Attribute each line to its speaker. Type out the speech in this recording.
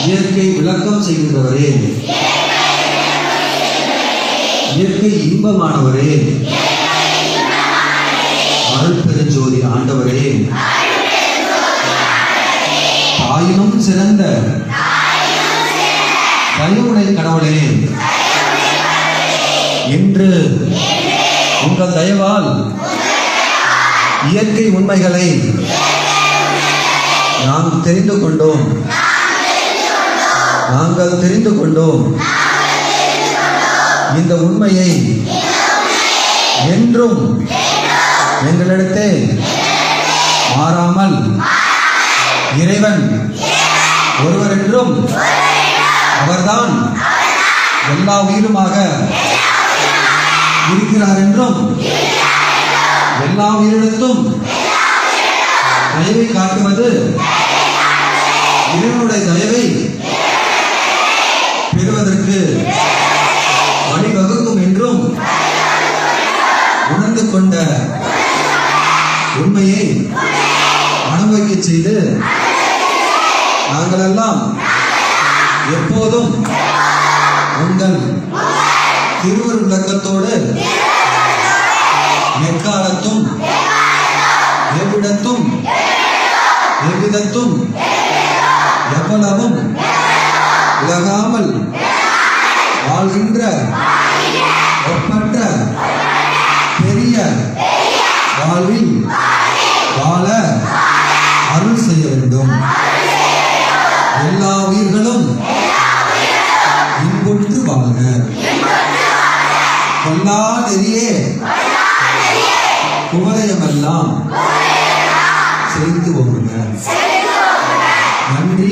Speaker 1: இயற்கை விளக்கம் செய்கின்றவரே, இயற்கை இன்பமானவரே, அருள் பெருஞ்சோதி ஆண்டவரே, தாயினும் சிறந்த தயவுடைய கடவுளே, இன்று உங்கள் தயவால் இயற்கை உண்மைகளை நாங்கள் தெரிந்து கொண்டோம். இந்த உண்மையை என்றும் எங்களிடத்தே மாறாமல் இறைவன் ஒருவர் என்றும் அவர்தான் எல்லா உயிருமாக இருக்கிறார் என்றும் எல்லா உயிரிடத்தும் தயவை காட்டுவது இறைவனுடைய தயவை பெறுவதற்கு வழிவகுக்கும் என்றும் உணர்ந்து கொண்ட உண்மையை அனுபவிக்க செய்து நாங்களெல்லாம் எப்போதும் உங்கள் திருவருள் விளக்கத்தோடு எக்காலத்தும் எவ்விடத்தும் எவ்விதத்தும் எவ்வளவும் விலகாமல் வாழ்கின்ற ஒப்பற்ற பெரிய வாழ்வில் வாழ அருள் செய்ய வேண்டும். எல்லா உயிர்களும் இன்புற்று வாழ்க. கொல்லா நெறியே குவலயமெல்லாம் செழித்து போகுங்க. நன்றி.